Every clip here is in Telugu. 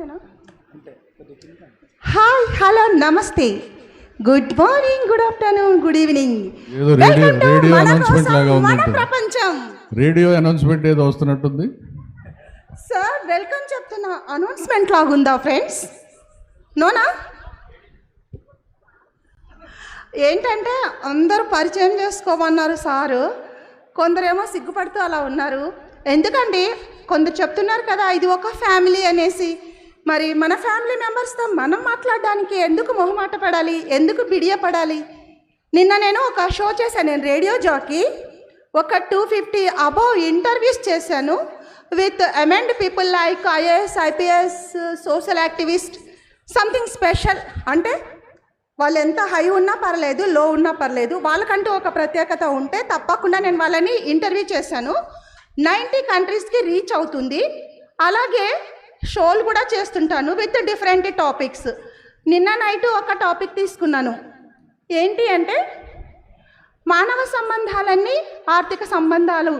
అంతేనా? హాయ్, హలో, నమస్తే, good morning, good afternoon, good evening. Radio announcement లాగా ఉంది. ప్రపంచం రేడియో అనౌన్స్మెంట్ ఏదో వస్తున్నట్టుంది. సార్ వెల్కమ్ చెప్తున్నా, అనౌన్స్మెంట్ లాగుందా ఫ్రెండ్స్? నోనా? ఏంటంటే అందరూ పరిచయం చేసుకోమన్నారు సారు, కొందరేమో సిగ్గుపడుతూ అలా ఉన్నారు. ఎందుకండి, కొందరు చెప్తున్నారు కదా ఇది ఒక ఫ్యామిలీ అనేసి. మరి మన ఫ్యామిలీ మెంబర్స్తో మనం మాట్లాడడానికి ఎందుకు మొహమాట పడాలి, ఎందుకు బిడియపడాలి? నిన్న నేను ఒక షో చేశాను, నేను రేడియో జాకీ. ఒక 250 అబౌవ్ ఇంటర్వ్యూస్ చేశాను with amend people like IAS, IPS, social activist, something special. అంటే వాళ్ళు ఎంత హై ఉన్నా పర్లేదు, లో ఉన్నా పర్లేదు, వాళ్ళకంటూ ఒక ప్రత్యేకత ఉంటే తప్పకుండా నేను వాళ్ళని ఇంటర్వ్యూ చేశాను. 90 కంట్రీస్కి రీచ్ అవుతుంది. అలాగే షోలు కూడా చేస్తుంటాను విత్ డిఫరెంట్ టాపిక్స్. నిన్న నైట్ ఒక టాపిక్ తీసుకున్నాను. ఏంటి అంటే మానవ సంబంధాలన్నీ ఆర్థిక సంబంధాలు.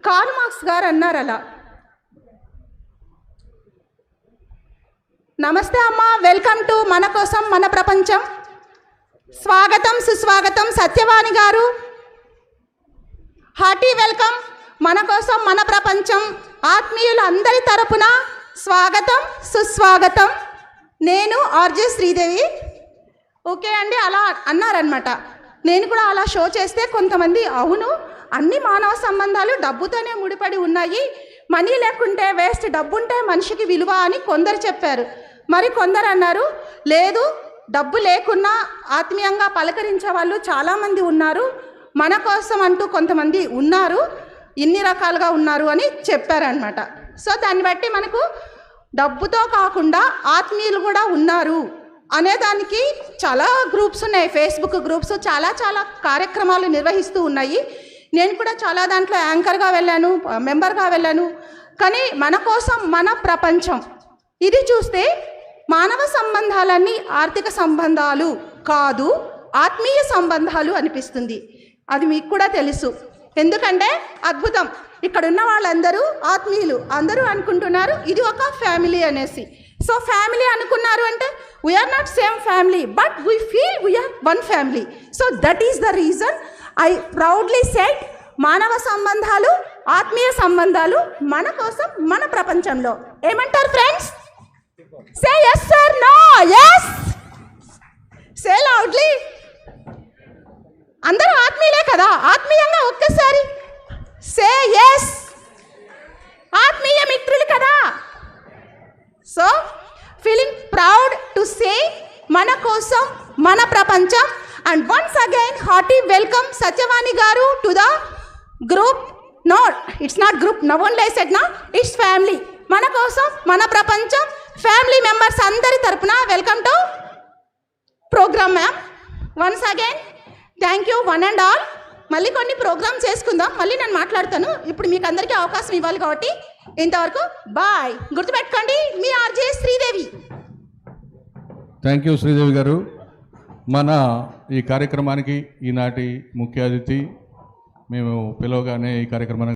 కార్ల్ మార్క్స్ గారు అన్నారు అలా. నమస్తే అమ్మా, వెల్కమ్ టు మన కోసం మన ప్రపంచం. స్వాగతం, సుస్వాగతం సత్యవాణి గారు. Hearty welcome. మన కోసం మన ప్రపంచం ఆత్మీయులు అందరి తరపున స్వాగతం, సుస్వాగతం. నేను ఆర్జే శ్రీదేవి. ఓకే అండి, అలా అన్నారనమాట. నేను కూడా అలా షో చేస్తే కొంతమంది అవును, అన్ని మానవ సంబంధాలు డబ్బుతోనే ముడిపడి ఉన్నాయి, మనీ లేకుంటే వేస్ట్, డబ్బు ఉంటే మనిషికి విలువ అని కొందరు చెప్పారు. మరి కొందరు అన్నారు లేదు, డబ్బు లేకున్నా ఆత్మీయంగా పలకరించే వాళ్ళు చాలామంది ఉన్నారు, మన కోసం అంటూ కొంతమంది ఉన్నారు, ఇన్ని రకాలుగా ఉన్నారు అని చెప్పారనమాట. సో దాన్ని బట్టి మనకు డబ్బుతో కాకుండా ఆత్మీయులు కూడా ఉన్నారు అనేదానికి చాలా గ్రూప్స్ ఉన్నాయి, ఫేస్బుక్ గ్రూప్స్, చాలా కార్యక్రమాలు నిర్వహిస్తూ ఉన్నాయి. నేను కూడా చాలా దాంట్లో యాంకర్గా వెళ్ళాను, మెంబర్గా వెళ్ళాను. కానీ మన కోసం మన ప్రపంచం ఇది చూస్తే మానవ సంబంధాలన్నీ ఆర్థిక సంబంధాలు కాదు, ఆత్మీయ సంబంధాలు అనిపిస్తుంది. అది మీకు కూడా తెలుసు. ఎందుకంటే అద్భుతం, ఇక్కడ ఉన్న వాళ్ళందరూ ఆత్మీయులు, అందరూ అనుకుంటున్నారు ఇది ఒక ఫ్యామిలీ అనేసి. సో ఫ్యామిలీ అనుకున్నారు అంటే we are not same family, but we feel we are one family. So that is the reason I proudly said మానవ సంబంధాలు, ఆత్మీయ సంబంధాలు మన కోసం మన ప్రపంచంలో. ఏమంటారు friends? Say yes or no? Yes, say loudly. అందరూ ఆత్మీయులే కదా? ఆత్మీయంగా ఒక్కసారి సే ఎస్. ఆత్మీయ మిత్రులు కదా? So feeling proud to say మన కోసం మన ప్రపంచం. And once again hearty welcome Satyavani garu to the group. No, it's not group, no only I said నా, ఇట్స్ ఫ్యామిలీ. మన కోసం మన ప్రపంచం ఫ్యామిలీ మెంబర్స్ అందరి తరపున welcome to programme ma'am. Once again thank you one and all. మళ్ళీ కొన్ని ప్రోగ్రామ్స్ చేసుకుందాం, మళ్ళీ నేను మాట్లాడతాను. ఇప్పుడు మీకు అందరికీ అవకాశం ఇవ్వాలి కాబట్టి ఇంతవరకు బాయ్. గుర్తుపెట్టుకోండి, మీ RJ Sridevi. Thank you Sridevi garu. మన ఈ కార్యక్రమానికి ఈనాటి ముఖ్య అతిథి మేము పిలవగానే ఈ కార్యక్రమానికి